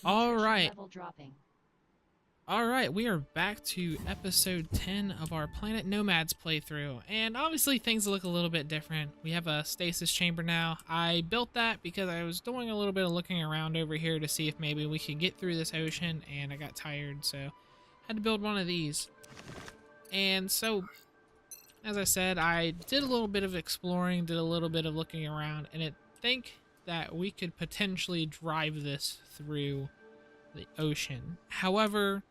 All right. Level dropping. All right, we are back to episode 10 of our Planet Nomads playthrough, and obviously things look a little bit different. We have a stasis chamber now. I built that because I was doing a little bit of looking around over here to see if maybe we could get through this ocean, and I got tired, so I had to build one of these. And so, as I said, I did a little bit of exploring, did a little bit of looking around, and I think that we could potentially drive this through the ocean. However,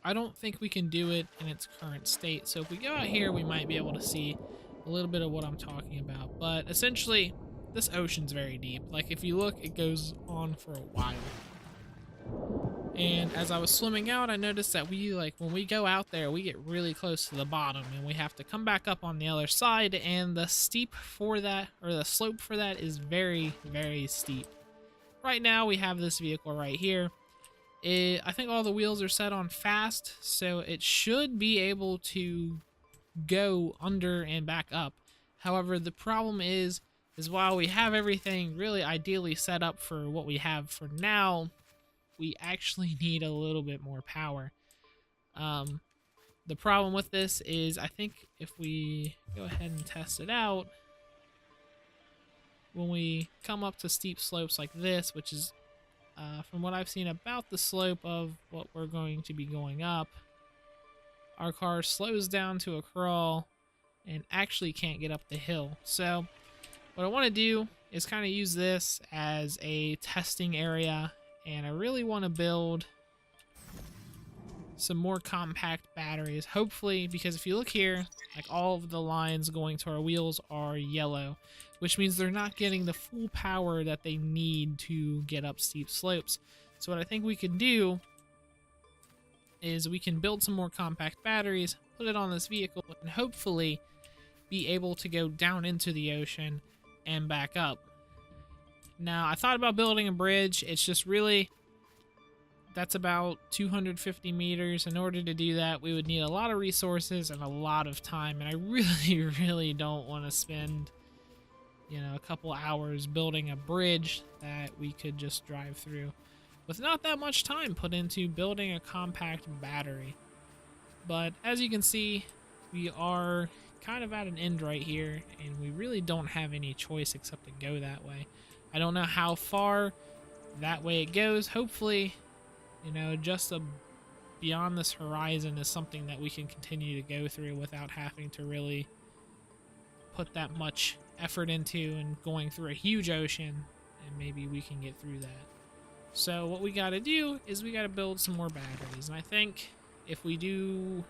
I don't think we can do it in its current state. So if we go out here, we might be able to see a little bit of what I'm talking about. But essentially, this ocean's very deep. Like, if you look, it goes on for a while. And as I was swimming out, I noticed that when we go out there, we get really close to the bottom, and we have to come back up on the other side, and the steep for that, or the slope for that, is very, very steep. Right now, we have this vehicle right here. I think all the wheels are set on fast, so it should be able to go under and back up. However, the problem is while we have everything really ideally set up for what we have for now, we actually need a little bit more power. The problem with this is, I think if we go ahead and test it out, when we come up to steep slopes like this, which is from what I've seen about the slope of what we're going to be going up, our car slows down to a crawl and actually can't get up the hill. So what I want to do is kind of use this as a testing area, and I really want to build some more compact batteries, hopefully, because if you look here, like, all of the lines going to our wheels are yellow, which means they're not getting the full power that they need to get up steep slopes. So what I think we can do is we can build some more compact batteries, put it on this vehicle, and hopefully be able to go down into the ocean and back up. Now, I thought about building a bridge. It's just really, that's about 250 meters. In order to do that, we would need a lot of resources and a lot of time, and I really, really don't want to spend, a couple hours building a bridge that we could just drive through with not that much time put into building a compact battery. But as you can see, we are kind of at an end right here, and we really don't have any choice except to go that way. I don't know how far that way it goes. Hopefully, just beyond this horizon is something that we can continue to go through without having to really put that much effort into and going through a huge ocean, and maybe we can get through that. So what we got to do is we got to build some more batteries, and I think if we do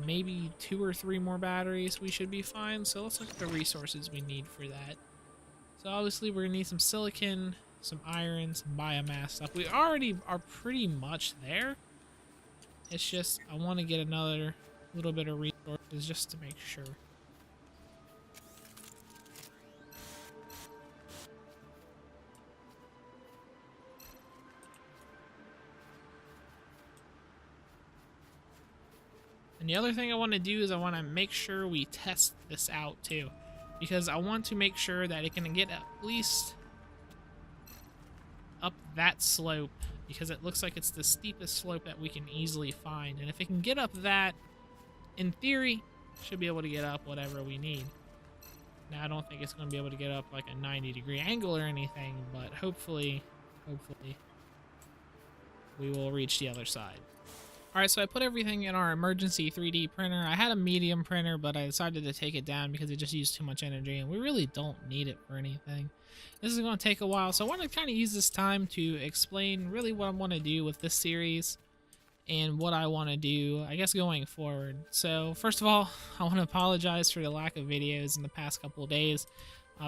maybe 2 or 3 more batteries, we should be fine. So let's look at the resources we need for that. So obviously we're gonna need some silicon, some iron, some biomass stuff. We already are pretty much there. It's just I want to get another little bit of resources just to make sure. And the other thing I want to do is I want to make sure we test this out too, because I want to make sure that it can get at least up that slope, because it looks like it's the steepest slope that we can easily find. And if it can get up that, in theory, should be able to get up whatever we need. Now, I don't think it's going to be able to get up like a 90-degree angle or anything, but hopefully we will reach the other side. Alright, so I put everything in our emergency 3D printer. I had a medium printer, but I decided to take it down because it just used too much energy, and we really don't need it for anything. This is going to take a while, so I want to kind of use this time to explain really what I want to do with this series and what I want to do, I guess, going forward. So, first of all, I want to apologize for the lack of videos in the past couple of days.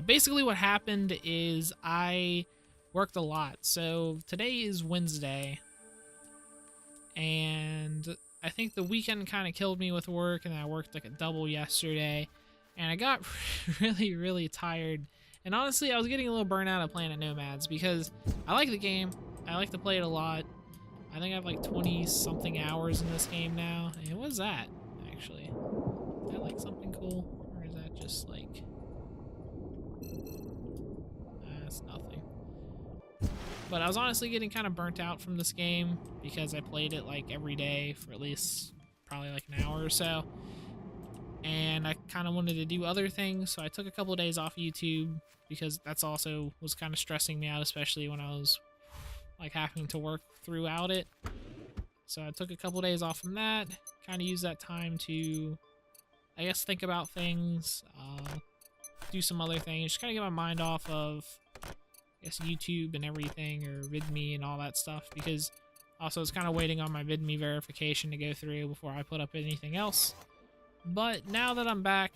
Basically, what happened is I worked a lot. So, today is Wednesday, and I think the weekend kind of killed me with work, and I worked like a double yesterday, and I got really, really tired. And honestly, I was getting a little burnt out of Planet Nomads because I like the game. I like to play it a lot. I think I have like 20-something hours in this game now. And what is that, actually? Is that like something cool? Or is that just like... That's nothing. But I was honestly getting kind of burnt out from this game because I played it like every day for at least probably like an hour or so. And I kind of wanted to do other things, so I took a couple of days off YouTube because that's also was kind of stressing me out, especially when I was like having to work throughout it. So I took a couple of days off from that, kind of used that time to, I guess, think about things, do some other things, just kind of get my mind off of, I guess, YouTube and everything, or VidMe and all that stuff, because also I was kind of waiting on my VidMe verification to go through before I put up anything else. But now that I'm back,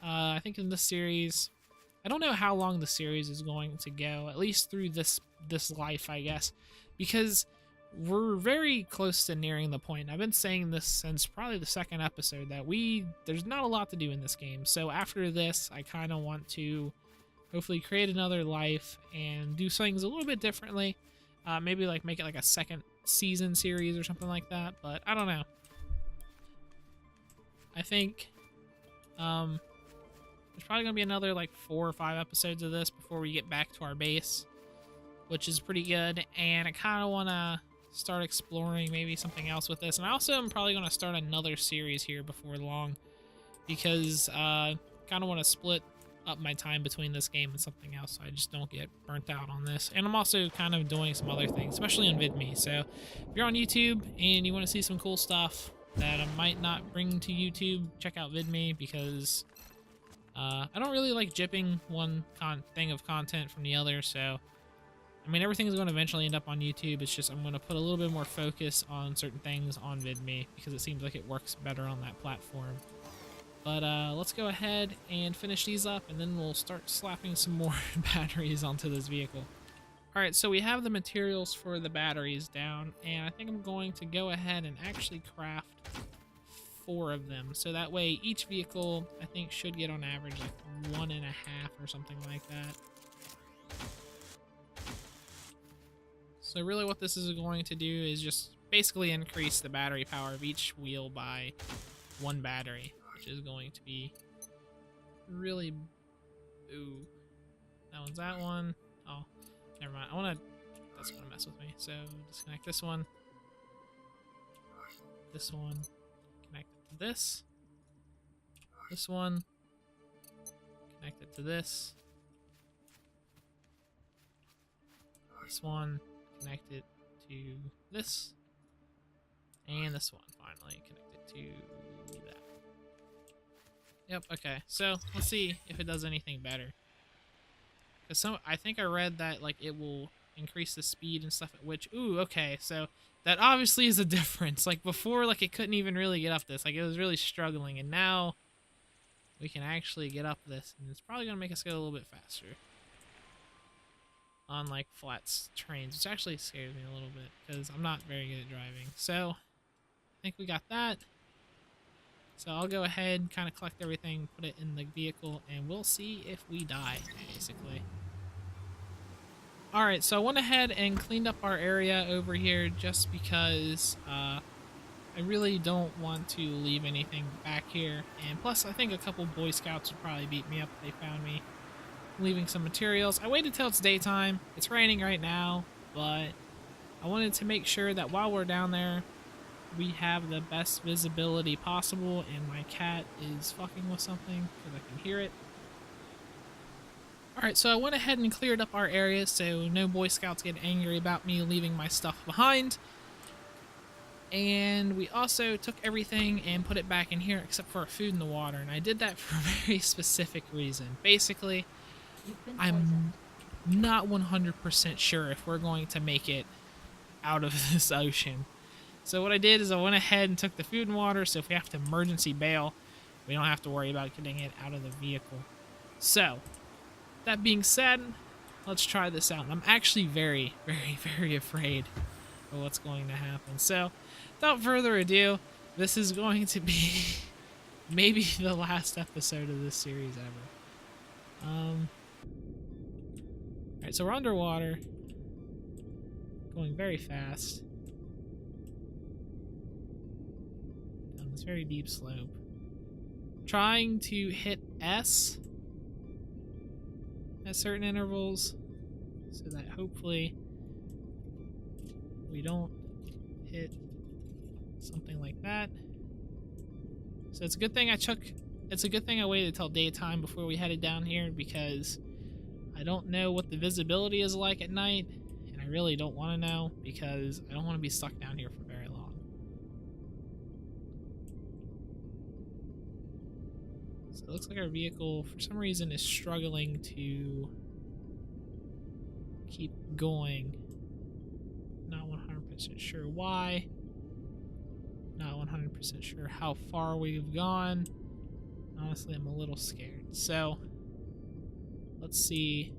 I think in this series, I don't know how long the series is going to go, at least through this life, I guess, because we're very close to nearing the point. I've been saying this since probably the second episode that there's not a lot to do in this game. So after this, I kind of want to hopefully create another life and do things a little bit differently. Maybe like make it like a second season series or something like that, but I don't know. I think there's probably gonna be another like 4 or 5 episodes of this before we get back to our base, which is pretty good. And I kind of want to start exploring maybe something else with this. And I also am probably going to start another series here before long, because kind of want to split up my time between this game and something else, so I just don't get burnt out on this. And I'm also kind of doing some other things, especially on VidMe. So if you're on YouTube and you want to see some cool stuff that I might not bring to YouTube, check out VidMe, because I don't really like jipping one thing of content from the other. So I mean, everything's going to eventually end up on YouTube. It's just I'm going to put a little bit more focus on certain things on VidMe because it seems like it works better on that platform. But let's go ahead and finish these up, and then we'll start slapping some more batteries onto this vehicle. Alright, so we have the materials for the batteries down, and I think I'm going to go ahead and actually craft 4 of them. So that way each vehicle, I think, should get on average like 1.5 or something like that. So really what this is going to do is just basically increase the battery power of each wheel by 1 battery, which is going to be really... Ooh. That one's that one. Oh, never mind. That's going to mess with me. So disconnect this one. This one. Connect it to this. This one. Connect it to this. This one. Connect it to this, and this one finally connect it to that. Yep, okay, so let's see if it does anything better, because I think I read that like it will increase the speed and stuff at which, ooh, okay, so that obviously is a difference. Like before, like it couldn't even really get up this, like it was really struggling, and now we can actually get up this, and it's probably gonna make us go a little bit faster on like flat terrains, which actually scares me a little bit because I'm not very good at driving. So I think we got that. So I'll go ahead, kind of collect everything, put it in the vehicle, and we'll see if we die, basically. Alright, so I went ahead and cleaned up our area over here just because I really don't want to leave anything back here. And plus, I think a couple Boy Scouts would probably beat me up if they found me leaving some materials. I waited till it's daytime. It's raining right now, but I wanted to make sure that while we're down there, we have the best visibility possible, and my cat is fucking with something because I can hear it. Alright, so I went ahead and cleared up our area so no Boy Scouts get angry about me leaving my stuff behind. And we also took everything and put it back in here except for our food in the water, and I did that for a very specific reason. Basically, I'm not 100% sure if we're going to make it out of this ocean. So what I did is I went ahead and took the food and water, so if we have to emergency bail, we don't have to worry about getting it out of the vehicle. So, that being said, let's try this out. I'm actually very, very, very afraid of what's going to happen. So, without further ado, this is going to be maybe the last episode of this series ever. Alright, so we're underwater, going very fast, down this very deep slope, trying to hit S at certain intervals, so that hopefully we don't hit something like that. So it's a good thing I waited till daytime before we headed down here, because I don't know what the visibility is like at night, and I really don't want to know because I don't want to be stuck down here for very long. So it looks like our vehicle, for some reason, is struggling to keep going. Not 100% sure why. Not 100% sure how far we've gone. Honestly, I'm a little scared. So, let's see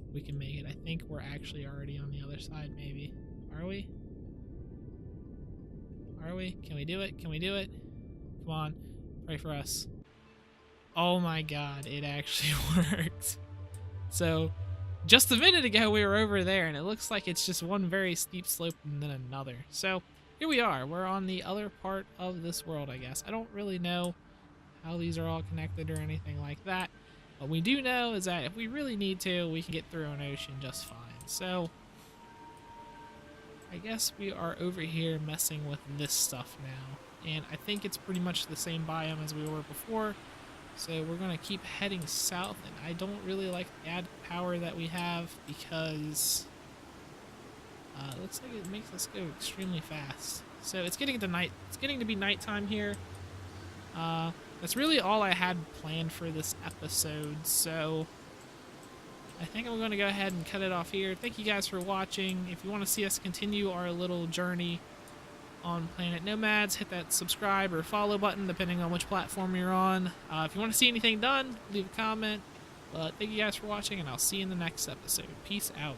if we can make it. I think we're actually already on the other side, maybe. Are we? Are we? Can we do it? Can we do it? Come on. Pray for us. Oh my god, it actually worked. So, just a minute ago we were over there, and it looks like it's just one very steep slope and then another. So, here we are. We're on the other part of this world, I guess. I don't really know how these are all connected or anything like that. What we do know is that if we really need to, we can get through an ocean just fine. So, I guess we are over here messing with this stuff now. And I think it's pretty much the same biome as we were before. So we're going to keep heading south, and I don't really like the added power that we have because it looks like it makes us go extremely fast. So it's getting to night. It's getting to be nighttime here. That's really all I had planned for this episode. So I think I'm going to go ahead and cut it off here. Thank you guys for watching. If you want to see us continue our little journey on Planet Nomads, hit that subscribe or follow button depending on which platform you're on. If you want to see anything done, leave a comment. But thank you guys for watching, and I'll see you in the next episode. Peace out.